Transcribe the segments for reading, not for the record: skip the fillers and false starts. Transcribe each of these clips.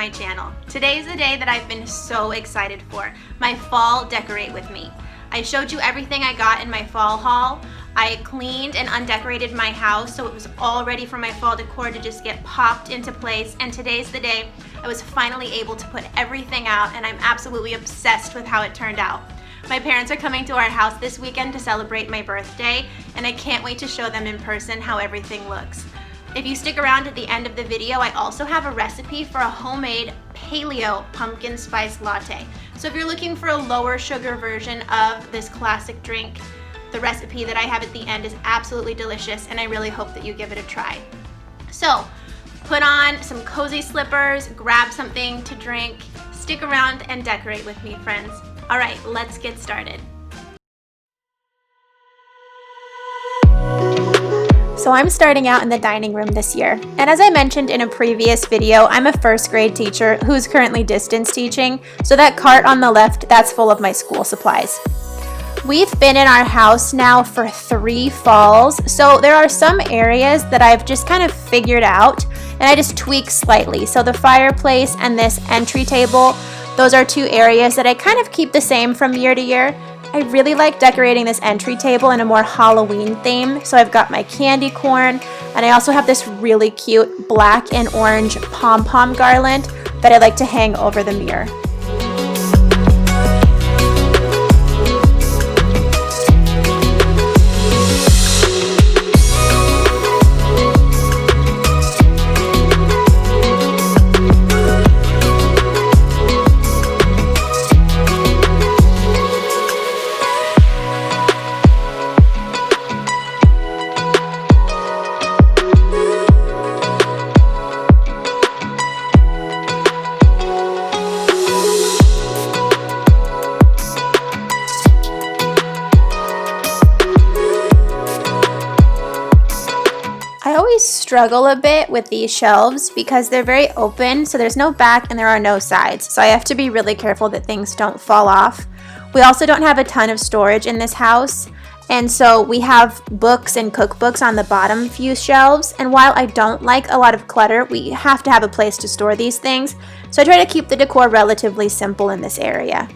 my channel. Today's the day that I've been so excited for, my fall decorate with me. I showed you everything I got in my fall haul. I cleaned and undecorated my house so it was all ready for my fall decor to just get popped into place, and today's the day I was finally able to put everything out, and I'm absolutely obsessed with how it turned out. My parents are coming to our house this weekend to celebrate my birthday, and I can't wait to show them in person how everything looks. If you stick around at the end of the video, I also have a recipe for a homemade paleo pumpkin spice latte. So if you're looking for a lower sugar version of this classic drink, the recipe that I have at the end is absolutely delicious, and I really hope that you give it a try. So put on some cozy slippers, grab something to drink, stick around and decorate with me, friends. All right, let's get started. So I'm starting out in the dining room this year, and as I mentioned in a previous video, I'm a first grade teacher who's currently distance teaching, so that cart on the left, that's full of my school supplies. We've been in our house now for 3 falls, so there are some areas that I've just kind of figured out, and I just tweak slightly. So the fireplace and this entry table, those are 2 areas that I kind of keep the same from year to year. I really like decorating this entry table in a more Halloween theme. So I've got my candy corn, and I also have this really cute black and orange pom-pom garland that I like to hang over the mirror. Struggle a bit with these shelves because they're very open, so there's no back and there are no sides, so I have to be really careful that things don't fall off. We also don't have a ton of storage in this house, and so we have books and cookbooks on the bottom few shelves, and while I don't like a lot of clutter, we have to have a place to store these things, so I try to keep the decor relatively simple in this area.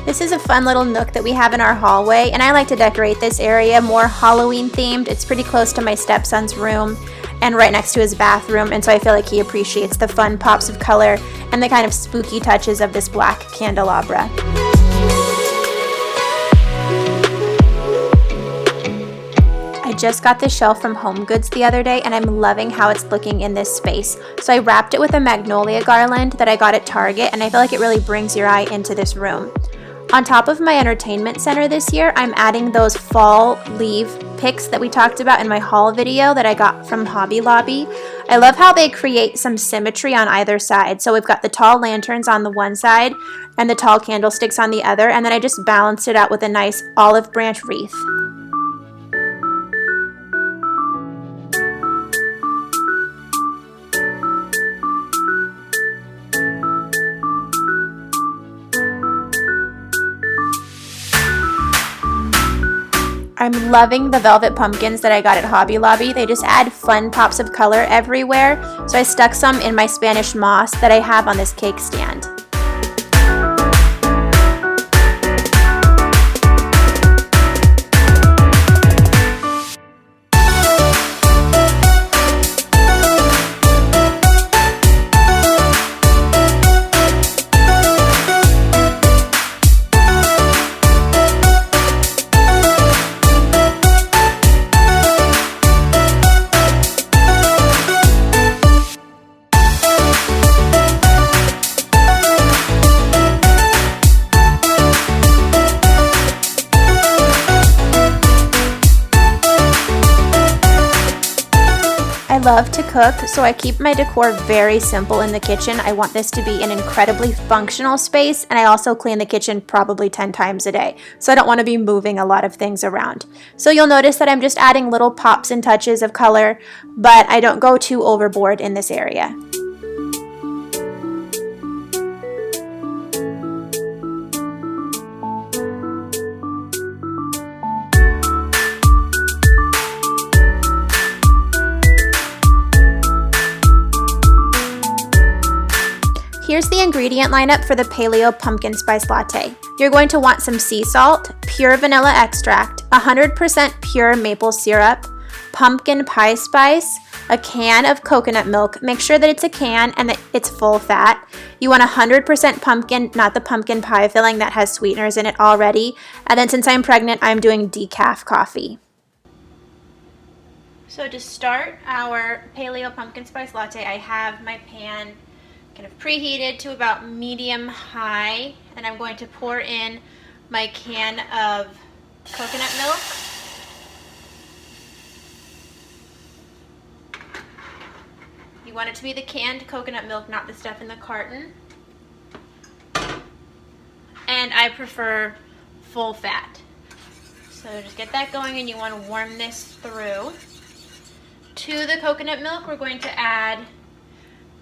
This is a fun little nook that we have in our hallway, and I like to decorate this area more Halloween themed. It's pretty close to my stepson's room and right next to his bathroom, and so I feel like he appreciates the fun pops of color and the kind of spooky touches of this black candelabra. I just got this shelf from Home Goods the other day, and I'm loving how it's looking in this space. So I wrapped it with a magnolia garland that I got at Target, and I feel like it really brings your eye into this room. On top of my entertainment center this year, I'm adding those fall leaf picks that we talked about in my haul video that I got from Hobby Lobby. I love how they create some symmetry on either side. So we've got the tall lanterns on the one side and the tall candlesticks on the other, and then I just balanced it out with a nice olive branch wreath. I'm loving the velvet pumpkins that I got at Hobby Lobby. They just add fun pops of color everywhere. So I stuck some in my Spanish moss that I have on this cake stand. I love to cook, so I keep my decor very simple in the kitchen. I want this to be an incredibly functional space, and I also clean the kitchen probably 10 times a day, so I don't want to be moving a lot of things around. So you'll notice that I'm just adding little pops and touches of color, but I don't go too overboard in this area. Here's the ingredient lineup for the Paleo Pumpkin Spice Latte. You're going to want some sea salt, pure vanilla extract, 100% pure maple syrup, pumpkin pie spice, a can of coconut milk. Make sure that it's a can and that it's full fat. You want 100% pumpkin, not the pumpkin pie filling that has sweeteners in it already. And then since I'm pregnant, I'm doing decaf coffee. So to start our Paleo Pumpkin Spice Latte, I have my pan kind of preheated to about medium high, and I'm going to pour in my can of coconut milk. You want it to be the canned coconut milk, not the stuff in the carton. And I prefer full fat. So just get that going, and you want to warm this through. To the coconut milk, we're going to add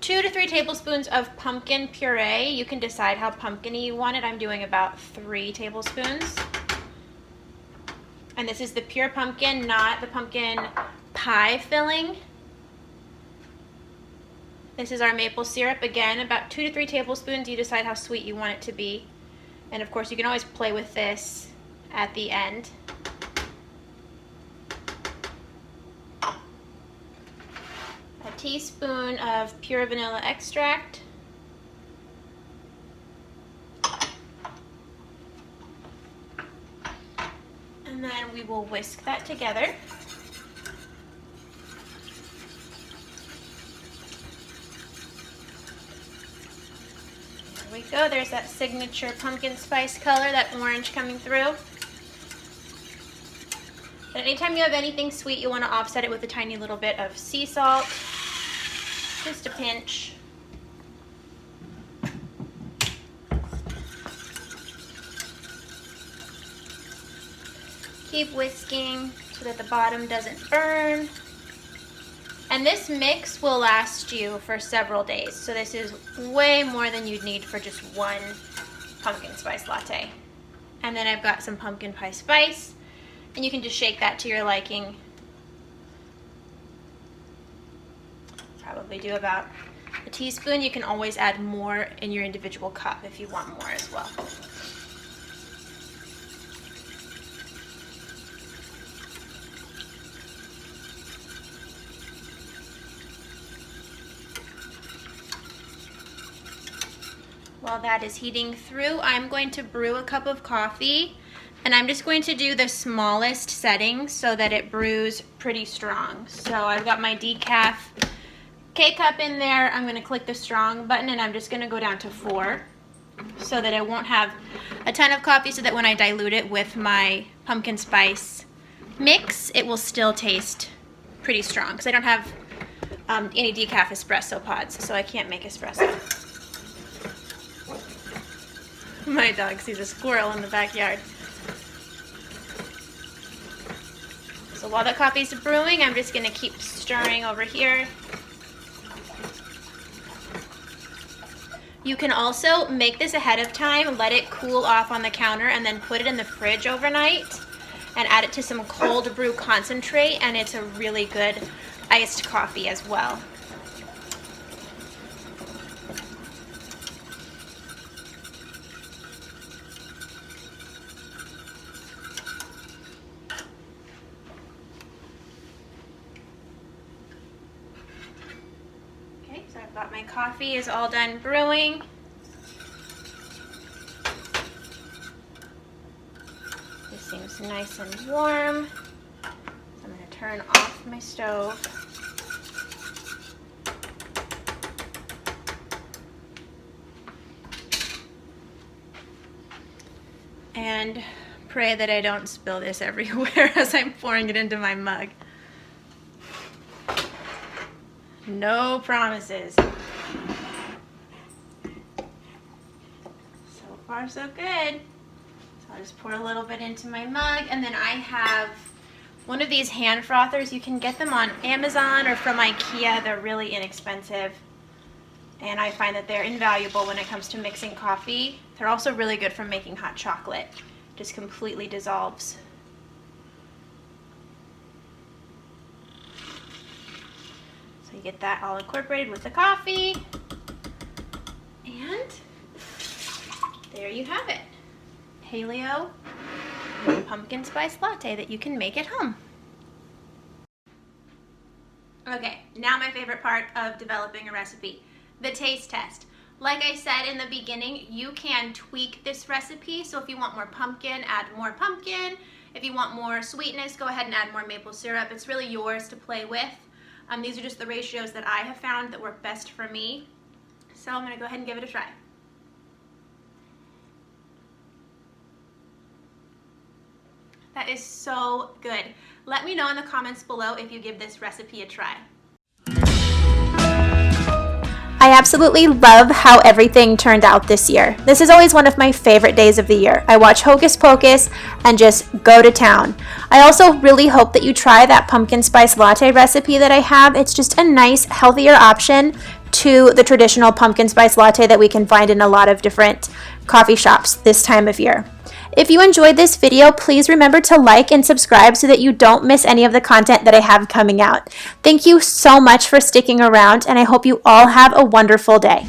2 to 3 tablespoons of pumpkin puree. You can decide how pumpkin-y you want it. I'm doing about 3 tablespoons. And this is the pure pumpkin, not the pumpkin pie filling. This is our maple syrup. Again, about 2 to 3 tablespoons. You decide how sweet you want it to be. And of course, you can always play with this at the end. A teaspoon of pure vanilla extract. And then we will whisk that together. There we go. There's that signature pumpkin spice color, that orange coming through. And anytime you have anything sweet, you want to offset it with a tiny little bit of sea salt. Just a pinch. Keep whisking so that the bottom doesn't burn. And this mix will last you for several days. So this is way more than you'd need for just one pumpkin spice latte. And then I've got some pumpkin pie spice. And you can just shake that to your liking. Probably do about a teaspoon. You can always add more in your individual cup if you want more as well. While that is heating through, I'm going to brew a cup of coffee, and I'm just going to do the smallest setting so that it brews pretty strong. So I've got my decaf K-cup in there. I'm going to click the strong button, and I'm just going to go down to 4 so that I won't have a ton of coffee, so that when I dilute it with my pumpkin spice mix, it will still taste pretty strong, because I don't have any decaf espresso pods, so I can't make espresso. My dog sees a squirrel in the backyard. So while the coffee's brewing, I'm just going to keep stirring over here. You can also make this ahead of time, let it cool off on the counter, and then put it in the fridge overnight and add it to some cold brew concentrate, and it's a really good iced coffee as well. So I've got my coffee is all done brewing. This seems nice and warm. So I'm going to turn off my stove. And pray that I don't spill this everywhere as I'm pouring it into my mug. No promises. So far, so good. So I'll just pour a little bit into my mug, and then I have one of these hand frothers. You can get them on Amazon or from IKEA. They're really inexpensive, and I find that they're invaluable when it comes to mixing coffee. They're also really good for making hot chocolate. Just completely dissolves. You get that all incorporated with the coffee. And there you have it. Paleo pumpkin spice latte that you can make at home. Okay, now my favorite part of developing a recipe, the taste test. Like I said in the beginning, you can tweak this recipe. So if you want more pumpkin, add more pumpkin. If you want more sweetness, go ahead and add more maple syrup. It's really yours to play with. These are just the ratios that I have found that work best for me. So I'm gonna go ahead and give it a try. That is so good. Let me know in the comments below if you give this recipe a try. I absolutely love how everything turned out this year. This is always one of my favorite days of the year. I watch Hocus Pocus and just go to town. I also really hope that you try that pumpkin spice latte recipe that I have. It's just a nice, healthier option to the traditional pumpkin spice latte that we can find in a lot of different coffee shops this time of year. If you enjoyed this video, please remember to like and subscribe so that you don't miss any of the content that I have coming out. Thank you so much for sticking around, and I hope you all have a wonderful day.